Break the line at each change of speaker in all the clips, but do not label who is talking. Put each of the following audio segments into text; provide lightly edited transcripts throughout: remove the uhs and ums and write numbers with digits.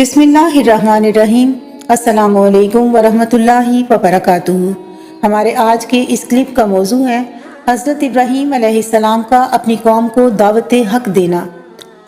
बिस्मिल्लाहिर्रहमानिर्रहीम। अस्सलामुअलैकुम वरहमतुल्लाहि वबरकातुहू। हमारे आज के इस क्लिप का मौजू है हज़रत इब्राहीम अलैहिस्सलाम का अपनी कौम को दावत हक देना।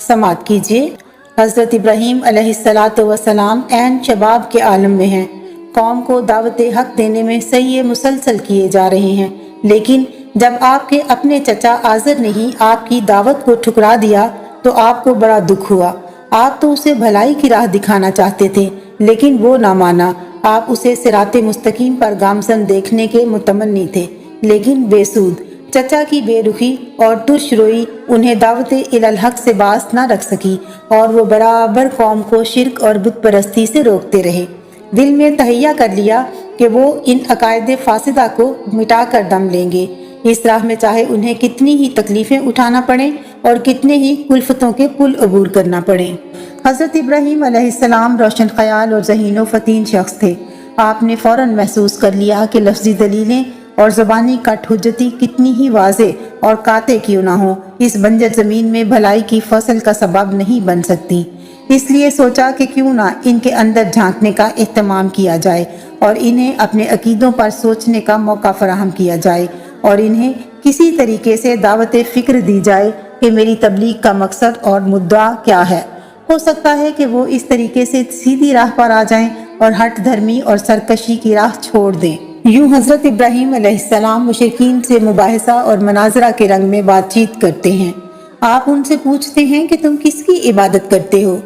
समाअत कीजिए। हज़रत इब्राहीम अलैहिस्सलातु वस्सलाम ऐन शबाब के आलम में हैं। कौम को दावत हक देने में सही मुसलसल किए जा रहे हैं, लेकिन जब आपके अपने चचा आज़र ने ही आपकी दावत को ठुकरा दिया तो आपको बड़ा दुख हुआ। आप तो उसे भलाई की राह दिखाना चाहते थे, लेकिन वो ना माना। आप उसे सिराते मुस्तकीम पर गामज़न देखने के मुतमन्नी थे, लेकिन बेसूद। चचा की बेरुखी और तुर्शरोई उन्हें दावत इलल हक से बास न रख सकी और वो बराबर कौम को शिरक और बुत परस्ती से रोकते रहे। दिल में तहैया कर लिया कि वो इन अकायदे फासिदा को मिटा कर दम लेंगे। इस राह में चाहे उन्हें कितनी ही तकलीफ़ें उठाना पड़े और कितने ही कुल्फतों के पुल अबूर करना पड़े। हज़रत इब्राहीम अलैहिस्सलाम रोशन ख़याल और ज़हीन व फ़तीन शख्स थे। आपने फ़ौरन महसूस कर लिया कि लफ्ज़ी दलीलें और ज़बानी कट हुज्जती कितनी ही वाज़े और काते क्यों ना हो, इस बंजर ज़मीन में भलाई की फसल का सबब नहीं बन सकती। इसलिए सोचा कि क्यों ना इनके अंदर झांकने का एहतमाम किया जाए और इन्हें अपने अकीदों पर सोचने का मौका फराहम किया जाए और इन्हें किसी तरीके से दावत फ़िक्र दी जाए कि मेरी तबलीग का मकसद और मुद्दा क्या है। हो सकता है कि वो इस तरीके से सीधी राह पर आ जाएं और हट धर्मी और सरकशी की राह छोड़ दें। यूं हज़रत इब्राहीम अलैहिस्सलाम मुशरिकीन से मुबाहिसा और मनाजरा के रंग में बातचीत करते हैं। आप उनसे पूछते हैं कि तुम किसकी इबादत करते हो।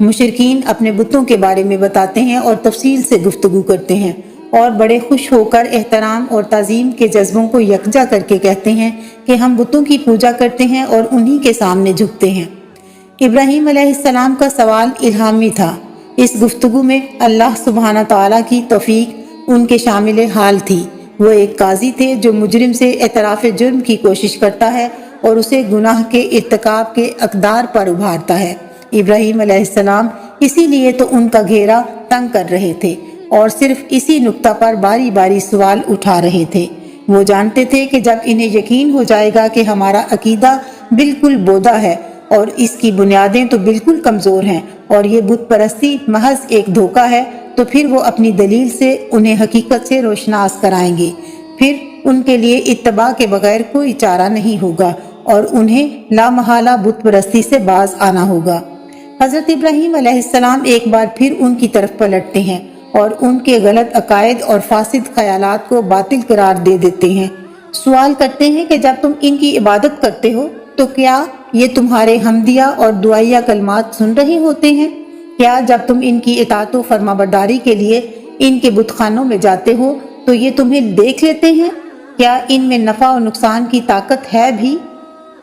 मुशरिकीन अपने बुतों के बारे में बताते हैं और तफसील से गुफ्तगू करते हैं और बड़े खुश होकर एहतराम और ताज़ीम के जज्बों को यकजा करके कहते हैं कि हम बुतों की पूजा करते हैं और उन्हीं के सामने झुकते हैं। इब्राहीम अलैहिस्सलाम का सवाल इल्हामी था। इस गुफ्तगू में अल्लाह सुब्हाना तआला की तौफीक उनके शामिल हाल थी। वो एक काजी थे जो मुजरिम से एतराफ़ जुर्म की कोशिश करता है और उसे गुनाह के इर्तिकाब के अक़दार पर उभारता है। इब्राहीम अलैहिस्सलाम इसीलिए तो उनका घेरा तंग कर रहे थे और सिर्फ इसी नुक्ता पर बारी बारी सवाल उठा रहे थे। वो जानते थे कि जब इन्हें यकीन हो जाएगा कि हमारा अकीदा बिल्कुल बोदा है और इसकी बुनियादें तो बिल्कुल कमज़ोर हैं और ये बुत परस्ती महज एक धोखा है, तो फिर वो अपनी दलील से उन्हें हकीकत से रोशनास कराएंगे। फिर उनके लिए इत्तबा के बगैर कोई चारा नहीं होगा और उन्हें लामहाला बुत परस्ती से बाज आना होगा। हज़रत इब्राहीम अलैहिस्सलाम एक बार फिर उनकी तरफ पलटते हैं और उनके गलत अकायद और फासिद ख्यालात को बातिल करार दे देते हैं। सवाल करते हैं कि जब तुम इनकी इबादत करते हो तो क्या ये तुम्हारे हमदिया और दुआया कलमात सुन रहे होते हैं? क्या जब तुम इनकी इताअत व फरमाबरदारी के लिए इनके बुतखानों में जाते हो तो ये तुम्हें देख लेते हैं? क्या इनमें नफ़ा और नुकसान की ताकत है भी?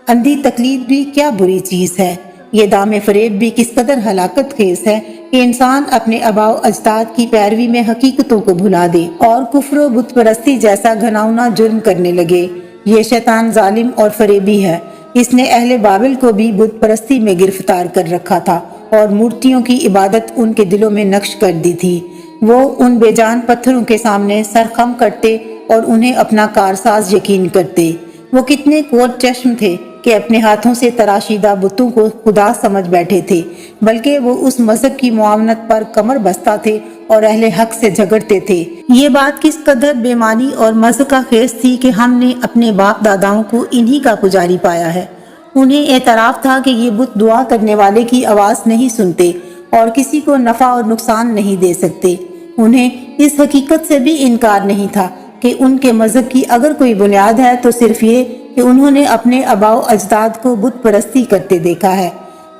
अंधी तकलीद भी क्या बुरी चीज़ है। ये दाम फरेब भी किस कदर हलाकत खेज है कि इंसान अपने अबाव अजदाद की पैरवी में हकीकतों को भुला दे और कुफ्र बुत परस्ती जैसा घनाउना जुर्म करने लगे। ये शैतान जालिम और फरेबी है। इसने अहले बाबिल को भी बुत परस्ती में गिरफ्तार कर रखा था और मूर्तियों की इबादत उनके दिलों में नक्श कर दी थी। वो उन बेजान पत्थरों के सामने सर खम करते और उन्हें अपना कारसाज यकीन करते। वो कितने कोट चश्म थे कि अपने हाथों से तराशीदा बुतों को खुदा समझ बैठे थे, बल्कि वो उस मजहब की मुआवनत पर कमर बस्ता थे और अहले हक से झगड़ते थे। ये बात किस कदर बेमानी और मज़े का खेज थी कि हमने अपने बाप दादाओं को इन्हीं का पुजारी पाया है। उन्हें एतराफ़ था कि ये बुत दुआ करने वाले की आवाज़ नहीं सुनते और किसी को नफ़ा और नुकसान नहीं दे सकते। उन्हें इस हकीकत से भी इनकार नहीं था कि उनके मजहब की अगर कोई बुनियाद है तो सिर्फ ये कि उन्होंने अपने आबाओ अजदाद को बुत परस्ती करते देखा है।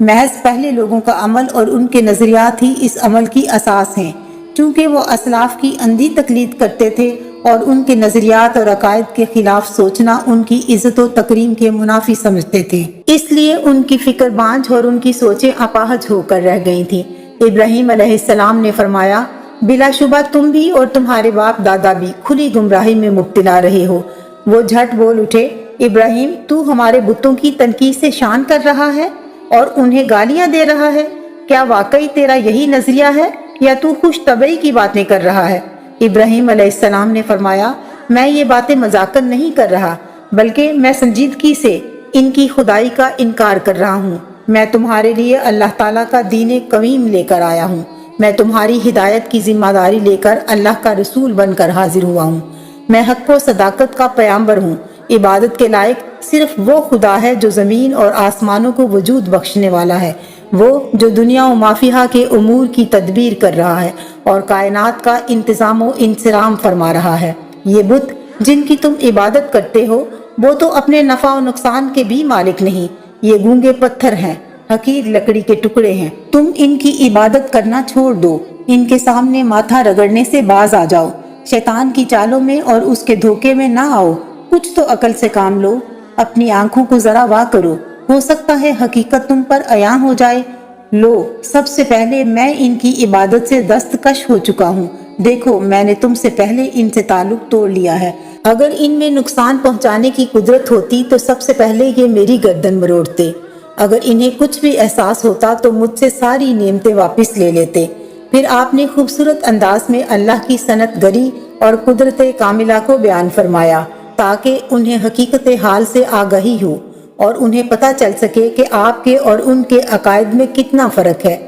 महज पहले लोगों का अमल और उनके नज़रियात ही इस अमल की असास हैं। चूँकि वो असलाफ की अंधी तकलीद करते थे और उनके नज़रियात और अकायद के खिलाफ सोचना उनकी इज़्ज़त व तकरीम के मुनाफी समझते थे, इसलिए उनकी फ़िक्र बांझ और उनकी सोचें अपाहज होकर रह गई थी। इब्राहीम अलैहिस्सलाम ने फरमाया, बिलाशुबा तुम भी और तुम्हारे बाप दादा भी खुली गुमराही में मुब्तला रहे हो। वो झट बोल उठे, इब्राहीम तू हमारे बुतों की तनकीद से शान कर रहा है और उन्हें गालियां दे रहा है। क्या वाकई तेरा यही नजरिया है या तू खुश तबई की बातें कर रहा है? इब्राहीम अलैहिस्सलाम ने फरमाया, मैं ये बातें मजाकन नहीं कर रहा, बल्कि मैं संजीदगी से इनकी खुदाई का इनकार कर रहा हूँ। मैं तुम्हारे लिए अल्लाह ताला का दीन कवीम लेकर आया हूँ। मैं तुम्हारी हिदायत की जिम्मेदारी लेकर अल्लाह का रसूल बनकर हाजिर हुआ हूँ। मैं हक़ व सदाकत का पैगंबर हूँ। इबादत के लायक सिर्फ वो खुदा है जो ज़मीन और आसमानों को वजूद बख्शने वाला है, वो जो दुनिया व माफिया के उमूर की तदबीर कर रहा है और कायनात का इंतज़ाम व इंसराम फरमा रहा है। ये बुत जिनकी तुम इबादत करते हो वो तो अपने नफ़ा व नुकसान के भी मालिक नहीं, ये गूंगे पत्थर हैं, हकीर लकड़ी के टुकड़े हैं। तुम इनकी इबादत करना छोड़ दो, इनके सामने माथा रगड़ने से बाज आ जाओ, शैतान की चालों में और उसके धोखे में ना आओ। कुछ तो अकल से काम लो, अपनी आंखों को जरा वाह करो, हो सकता है हकीकत तुम पर अयान हो जाए। लो, सबसे पहले मैं इनकी इबादत से दस्तकश हो चुका हूँ। देखो, मैंने तुमसे पहले इनसे ताल्लुक तोड़ लिया है। अगर इनमें नुकसान पहुँचाने की कुदरत होती तो सबसे पहले ये मेरी गर्दन मरोड़ते। अगर इन्हें कुछ भी एहसास होता तो मुझसे सारी नेमतें वापस ले लेते। फिर आपने खूबसूरत अंदाज में अल्लाह की सनत गरी और कुदरत कामिला को बयान फरमाया ताकि उन्हें हकीकत हाल से आगाही हो और उन्हें पता चल सके कि आपके और उनके अकायद में कितना फ़र्क है।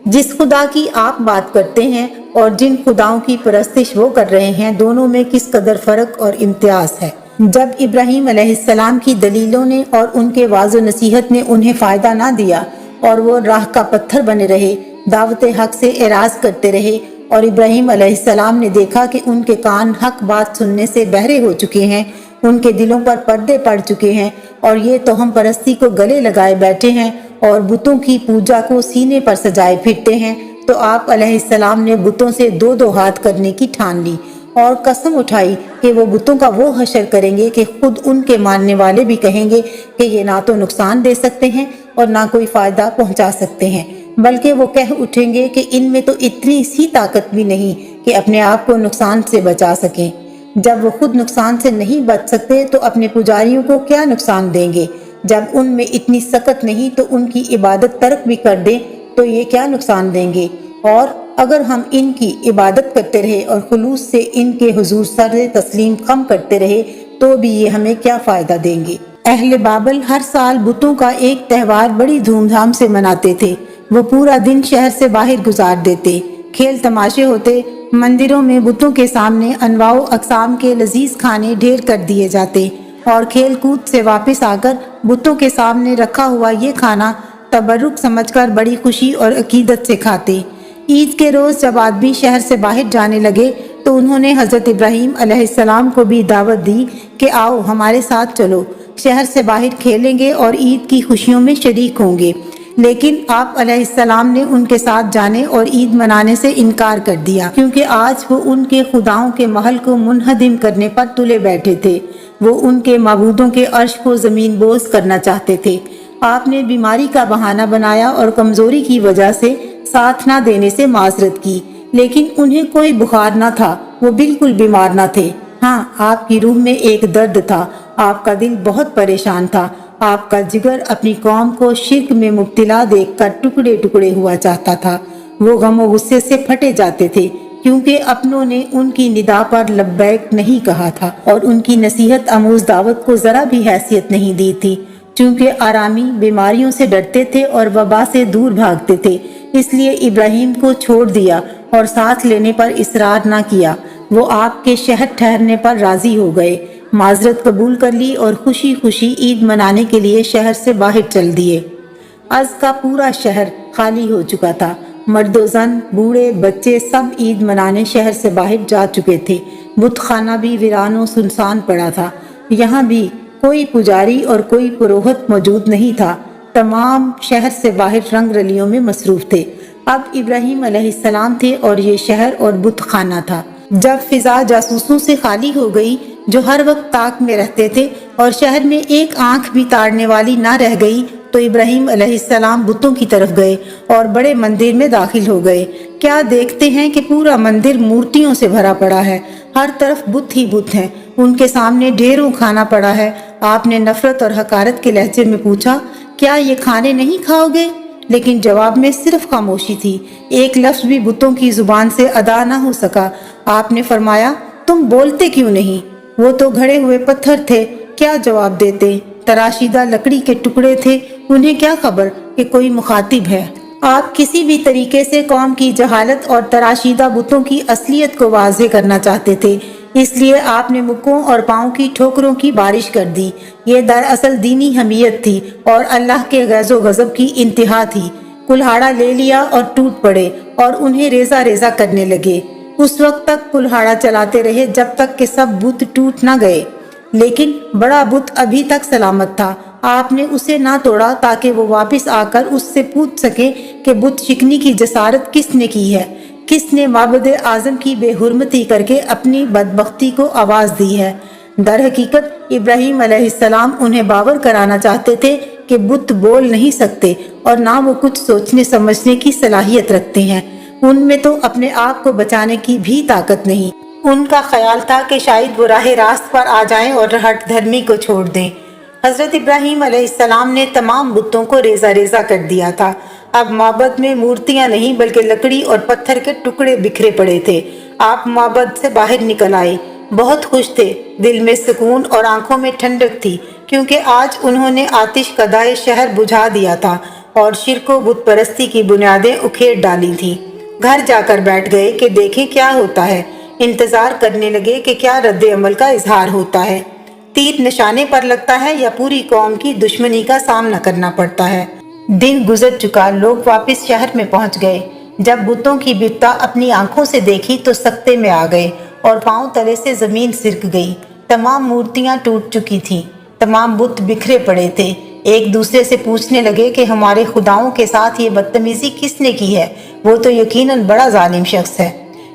जिस खुदा की आप बात करते हैं और जिन खुदाओं की परस्तिश वो कर रहे हैं, दोनों में किस कदर फ़र्क और इम्तियाज़ है। जब इब्राहीम अलैहिस्सलाम की दलीलों ने और उनके वाज़ो नसीहत ने उन्हें फ़ायदा ना दिया और वो राह का पत्थर बने रहे, दावत हक़ से एराज़ करते रहे और इब्राहीम अलैहिस्सलाम ने देखा कि उनके कान हक़ बात सुनने से बहरे हो चुके हैं, उनके दिलों पर पर्दे पड़ चुके हैं और ये तोहम परस्ती को गले लगाए बैठे हैं और बुतों की पूजा को सीने पर सजाए फिरते हैं, तो आप अलैहिस्सलाम ने बुतों से दो दो हाथ करने की ठान ली और कसम उठाई कि वो बुतों का वो हशर करेंगे कि खुद उनके मानने वाले भी कहेंगे कि ये ना तो नुकसान दे सकते हैं और ना कोई फ़ायदा पहुंचा सकते हैं, बल्कि वो कह उठेंगे कि इनमें तो इतनी सी ताकत भी नहीं कि अपने आप को नुकसान से बचा सकें। जब वो खुद नुकसान से नहीं बच सकते तो अपने पुजारियों को क्या नुकसान देंगे। जब उनमें इतनी सकत नहीं तो उनकी इबादत तर्क भी कर दें तो ये क्या नुकसान देंगे। और अगर हम इनकी इबादत करते रहे और खुलूस से इनके हुजूर सर तस्लीम कम करते रहे तो भी ये हमें क्या फ़ायदा देंगे। अहले बाबल हर साल बुतों का एक त्यौहार बड़ी धूमधाम से मनाते थे। वो पूरा दिन शहर से बाहर गुजार देते, खेल तमाशे होते, मंदिरों में बुतों के सामने अनवाओ अक़साम के लजीज खाने ढेर कर दिए जाते और खेल कूद से वापस आकर बुतों के सामने रखा हुआ ये खाना तबरुक समझकर बड़ी खुशी और अकीदत से खाते। ईद के रोज़ जब आदमी शहर से बाहर जाने लगे तो उन्होंने हज़रत इब्राहीम अलैहिस्सलाम को भी दावत दी कि आओ हमारे साथ चलो, शहर से बाहर खेलेंगे और ईद की खुशियों में शरीक होंगे। लेकिन आप अलैहिस्सलाम ने उनके साथ जाने और ईद मनाने से इनकार कर दिया, क्योंकि आज वो उनके खुदाओं के महल को मुनहदिम करने पर तुले बैठे थे। वो उनके माबूदों के अर्श को ज़मीन बोझ करना चाहते थे। आपने बीमारी का बहाना बनाया और कमज़ोरी की वजह से साथ ना देने से माजरत की, लेकिन उन्हें कोई बुखार ना था, वो बिल्कुल बीमार ना थे। हाँ, आपकी रूह में एक दर्द था, आपका दिल बहुत परेशान था, आपका जिगर अपनी कौम को शिर्क में मुब्तला देखकर टुकड़े टुकड़े हुआ चाहता था। वो गम और गुस्से से फटे जाते थे क्योंकि अपनों ने उनकी निदा पर लब्बैक नहीं कहा था और उनकी नसीहत आमूज दावत को ज़रा भी हैसियत नहीं दी थी। चूँकि आरामी बीमारियों से डरते थे और वबा से दूर भागते थे, इसलिए इब्राहीम को छोड़ दिया और साथ लेने पर इसरार ना किया। वो आपके शहर ठहरने पर राज़ी हो गए, माजरत कबूल कर ली और खुशी खुशी ईद मनाने के लिए शहर से बाहर चल दिए। अज का पूरा शहर खाली हो चुका था। मर्दो जन, बूढ़े बच्चे सब ईद मनाने शहर से बाहर जा चुके थे। बुत खाना भी वीरान सुनसान पड़ा था। यहाँ भी कोई पुजारी और कोई पुरोहित मौजूद नहीं था। तमाम शहर से बाहर रंग रलियों में मसरूफ थे। अब इब्राहीम अलैहिस्सलाम थे और ये शहर और बुत खाना था। जब फिजा जासूसों से खाली हो गई जो हर वक्त ताक में रहते थे और शहर में एक आंख भी ताड़ने वाली ना रह गई, तो इब्राहीम अलैहिस्सलाम बुतों की तरफ गए और बड़े मंदिर में दाखिल हो गए। क्या देखते हैं कि पूरा मंदिर मूर्तियों से भरा पड़ा है, हर तरफ बुत ही बुत हैं, उनके सामने ढेरों खाना पड़ा है। आपने नफरत और हकारत के लहजे में पूछा, क्या ये खाने नहीं खाओगे? लेकिन जवाब में सिर्फ खामोशी थी, एक लफ्ज़ भी बुतों की जुबान से अदा ना हो सका। आपने फरमाया, तुम बोलते क्यों नहीं? वो तो घड़े हुए पत्थर थे, क्या जवाब देते? तराशीदा लकड़ी के टुकड़े थे उन्हें क्या खबर कि कोई मुखातिब है। आप किसी भी तरीके से कौम की जहालत और तराशीदा बुतों की असलियत को वाज़ेह करना चाहते थे, इसलिए आपने मुक्कों और पाँव की ठोकरों की बारिश कर दी। ये दरअसल दीनी हमीयत थी और अल्लाह के गज़ो गज़ब की इंतहा थी। कुल्हाड़ा ले लिया और टूट पड़े और उन्हें रेजा रेजा करने लगे। उस वक्त तक कुल्हाड़ा चलाते रहे जब तक कि सब बुत टूट न गए, लेकिन बड़ा बुत अभी तक सलामत था। आपने उसे ना तोड़ा ताकि वो वापस आकर उससे पूछ सके कि बुत शिकनी की जसारत किसने की है, किसने माबुद आजम की बेहुरमती करके अपनी बदबख्ती को आवाज दी है। दर हकीकत इब्राहीम अलैहिस्सलाम उन्हें बावर कराना चाहते थे कि बुत बोल नहीं सकते और ना वो कुछ सोचने समझने की सलाहियत रखते हैं। उनमें तो अपने आप को बचाने की भी ताकत नहीं। उनका ख्याल था कि शायद वो राह रास्त पर आ जाएं और हट धर्मी को छोड़ दें। हजरत इब्राहीम अलैहिस्सलाम ने तमाम बुतों को रेजा रेजा कर दिया था। अब माबद में मूर्तियां नहीं बल्कि लकड़ी और पत्थर के टुकड़े बिखरे पड़े थे। आप माबद से बाहर निकल आए, बहुत खुश थे, दिल में सुकून और आंखों में ठंडक थी, क्योंकि आज उन्होंने आतिश कदाए शहर बुझा दिया था और शिरक व बुत परस्ती की बुनियादें उखेड़ डाली थी। घर जाकर बैठ गए कि देखें क्या होता है। इंतजार करने लगे कि क्या रद्द अमल का इजहार होता है, तीर निशाने पर लगता है या पूरी कौम की दुश्मनी का सामना करना पड़ता है। दिन गुजर चुका, लोग वापस शहर में पहुंच गए। जब बुतों की बिपता अपनी आंखों से देखी तो सख्ते में आ गए और पांव तले से जमीन सिरक गई। तमाम मूर्तियां टूट चुकी थीं, तमाम बुत बिखरे पड़े थे। एक दूसरे से पूछने लगे कि हमारे खुदाओं के साथ ये बदतमीजी किसने की है, वो तो यकीनन बड़ा जालिम शख्स है।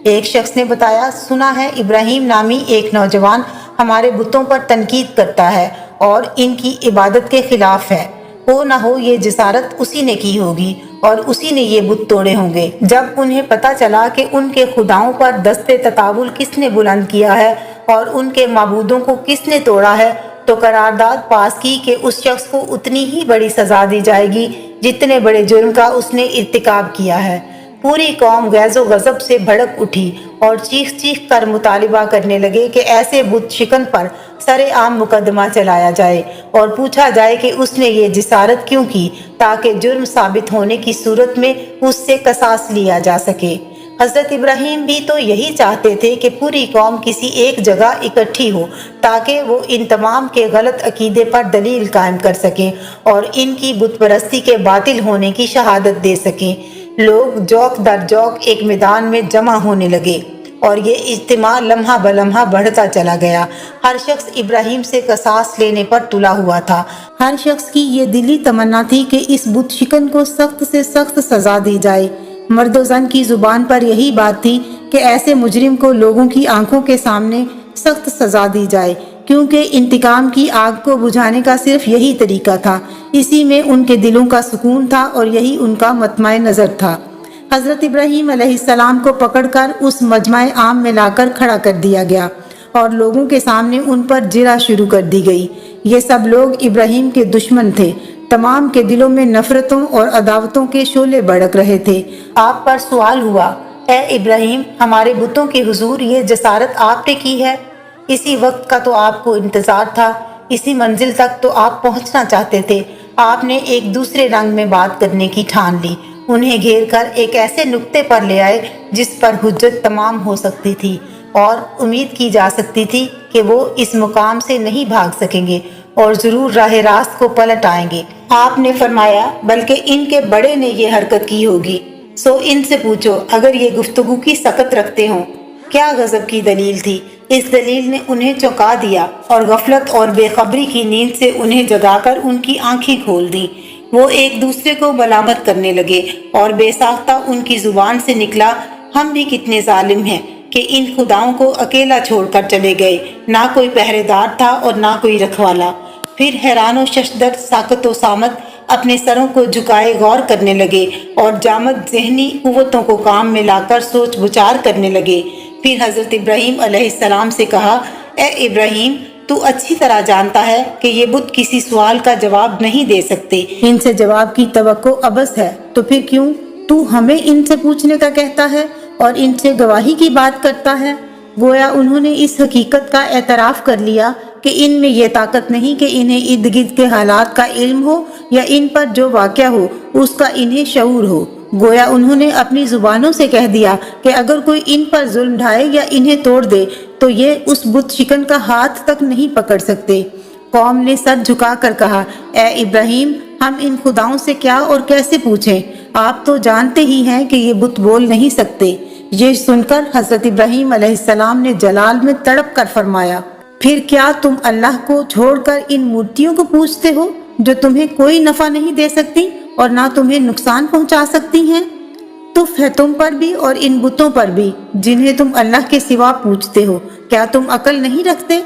एक शख्स ने बताया, सुना है इब्राहीम नामी एक नौजवान हमारे बुतों पर तनकीद करता है और इनकी इबादत के खिलाफ है। हो ना हो ये जिसारत उसी ने की होगी और उसी ने ये बुत तोड़े होंगे। जब उन्हें पता चला कि उनके खुदाओं पर दस्ते ततावुल किसने बुलंद किया है और उनके माबूदों को किसने तोड़ा है, तो करारदाद पास की कि उस शख्स को उतनी ही बड़ी सजा दी जाएगी जितने बड़े जुर्म का उसने इर्तिकाब किया है। पूरी कौम गैज़ो गज़ब से भड़क उठी और चीख चीख कर मुतालिबा करने लगे कि ऐसे बुत शिकन पर सरे आम मुकदमा चलाया जाए और पूछा जाए कि उसने ये जिसारत क्यों की, ताकि जुर्म साबित होने की सूरत में उससे कसास लिया जा सके। हजरत इब्राहीम भी तो यही चाहते थे कि पूरी कौम किसी एक जगह इकट्ठी हो ताकि वो इन तमाम के गलत अकीदे पर दलील कायम कर सकें और इनकी बुत परस्ती के बातिल होने की शहादत दे सकें। लोग जौक दर जौक एक मैदान में जमा होने लगे और ये इज्तिमा लम्हा बलम्हा बढ़ता चला गया। हर शख्स इब्राहीम से कसास लेने पर तुला हुआ था। हर शख्स की ये दिली तमन्ना थी कि इस बुत शिकन को सख्त से सख्त सजा दी जाए। मर्द ज़न की जुबान पर यही बात थी कि ऐसे मुजरिम को लोगों की आंखों के सामने सख्त सजा दी जाए, क्योंकि इंतकाम की आग को बुझाने का सिर्फ यही तरीका था। इसी में उनके दिलों का सुकून था और यही उनका मतमाए नज़र था। हज़रत इब्राहीम अलैहिस्सलाम को पकड़कर उस मजमाए आम में लाकर खड़ा कर दिया गया और लोगों के सामने उन पर जिरा शुरू कर दी गई। ये सब लोग इब्राहीम के दुश्मन थे। तमाम के दिलों में नफरतों और अदावतों के शोले भड़क रहे थे। आप पर सवाल हुआ, ए इब्राहीम, हमारे बुतों के हुजूर ये जसारत आपने की है? इसी वक्त का तो आपको इंतजार था, इसी मंजिल तक तो आप पहुंचना चाहते थे। आपने एक दूसरे रंग में बात करने की ठान ली। उन्हें घेर कर एक ऐसे नुक्ते पर ले आए जिस पर हुज्जत तमाम हो सकती थी और उम्मीद की जा सकती थी कि वो इस मुकाम से नहीं भाग सकेंगे और ज़रूर राह रास्त को पलट आएंगे। आपने फरमाया, बल्कि इनके बड़े ने ये हरकत की होगी, सो इनसे पूछो अगर ये गुफ्तगू की सकत रखते हों। क्या गजब की दलील थी। इस दलील ने उन्हें चौंका दिया और गफलत और बेखबरी की नींद से उन्हें जगाकर उनकी आंखें खोल दी। वो एक दूसरे को मलामत करने लगे और बेसाख्ता उनकी जुबान से निकला, हम भी कितने जालिम हैं कि इन खुदाओं को अकेला छोड़कर चले गए। ना कोई पहरेदार था और ना कोई रखवाला। फिर हैरान व शशदर साकत व सामत अपने सरों को झुकाए गौर करने लगे और जामद जहनी कुव्वतों को काम में लाकर सोच विचार करने लगे। फिर हज़रत इब्राहीम अलैहिस्सलाम से कहा, ए इब्राहीम, तू अच्छी तरह जानता है कि ये बुत किसी सवाल का जवाब नहीं दे सकते। इनसे जवाब की तवक्को अबस है, तो फिर क्यों तू हमें इनसे पूछने का कहता है और इनसे गवाही की बात करता है? गोया उन्होंने इस हकीकत का एतराफ़ कर लिया कि کہ ان میں یہ طاقت نہیں کہ انہیں ارد گرد کے حالات کا علم ہو یا ان پر جو واقع ہو اس کا انہیں شعور ہو۔ گویا انہوں نے اپنی زبانوں سے کہہ دیا کہ اگر کوئی ان پر ظلم ڈھائے یا انہیں توڑ دے تو یہ اس بت شکن کا ہاتھ تک نہیں پکڑ سکتے۔ قوم نے سر جھکا کر کہا، اے ابراہیم، ہم ان خداؤں سے کیا اور کیسے پوچھیں؟ آپ تو جانتے ہی ہیں کہ یہ بت بول نہیں سکتے۔ یہ سن کر حضرت ابراہیم علیہ السلام نے جلال میں تڑپ کر فرمایا، پھر کیا تم اللہ کو چھوڑ کر ان مورتیوں کو پوجتے ہو جو تمہیں کوئی نفع نہیں دے سکتی اور نہ تمہیں نقصان پہنچا سکتی ہیں؟ تف ہے تم پر بھی اور ان بتوں پر بھی جنہیں تم اللہ کے سوا پوجتے ہو۔ کیا تم عقل نہیں رکھتے؟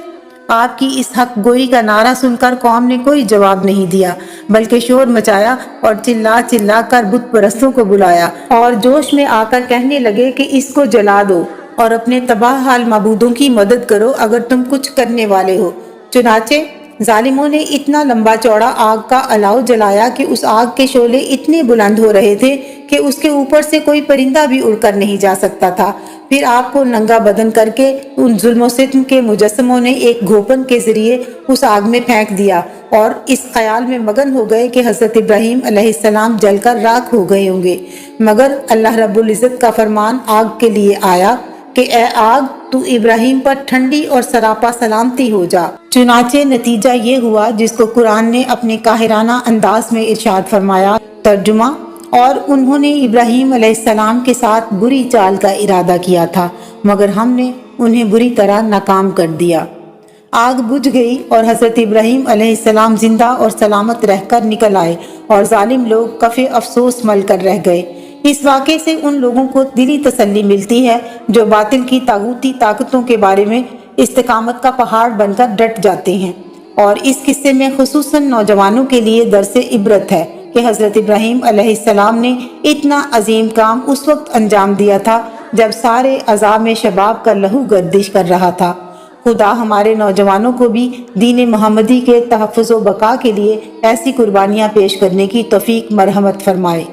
آپ کی اس حق گوئی کا نعرہ سن کر قوم نے کوئی جواب نہیں دیا، بلکہ شور مچایا اور چلا چلا کر بت پرستوں کو بلایا اور جوش میں آ کر کہنے لگے کہ اس کو جلا دو اور اپنے تباہ حال معبودوں کی مدد کرو اگر تم کچھ کرنے والے ہو۔ چنانچہ ظالموں نے اتنا لمبا چوڑا آگ کا الاؤ جلایا کہ اس آگ کے شعلے اتنے بلند ہو رہے تھے کہ اس کے اوپر سے کوئی پرندہ بھی اڑ کر نہیں جا سکتا تھا۔ پھر آپ کو ننگا بدن کر کے ان ظلم و ستم کے مجسموں نے ایک گھوپن کے ذریعے اس آگ میں پھینک دیا اور اس خیال میں مگن ہو گئے کہ حضرت ابراہیم علیہ السلام جل کر راکھ ہو گئے ہوں گے، مگر اللہ رب العزت کا فرمان آگ کے لیے آیا کہ اے آگ، تو ابراہیم پر ٹھنڈی اور سراپا سلامتی ہو جا۔ چنانچہ نتیجہ یہ ہوا جس کو قرآن نے اپنے قاہرانہ انداز میں ارشاد فرمایا۔ ترجمہ: اور انہوں نے ابراہیم علیہ السلام کے ساتھ بری چال کا ارادہ کیا تھا مگر ہم نے انہیں بری طرح ناکام کر دیا۔ آگ بجھ گئی اور حضرت ابراہیم علیہ السلام زندہ اور سلامت رہ کر نکل آئے اور ظالم لوگ کف افسوس مل کر رہ گئے۔ اس واقعے سے ان لوگوں کو دلی تسلی ملتی ہے جو باطل کی طاغوتی طاقتوں کے بارے میں استقامت کا پہاڑ بن کر ڈٹ جاتے ہیں، اور اس قصے میں خصوصاً نوجوانوں کے لیے درس عبرت ہے کہ حضرت ابراہیم علیہ السلام نے اتنا عظیم کام اس وقت انجام دیا تھا جب سارے عذاب میں شباب کا لہو گردش کر رہا تھا۔ خدا ہمارے نوجوانوں کو بھی دین محمدی کے تحفظ و بقا کے لیے ایسی قربانیاں پیش کرنے کی توفیق مرحمت فرمائے۔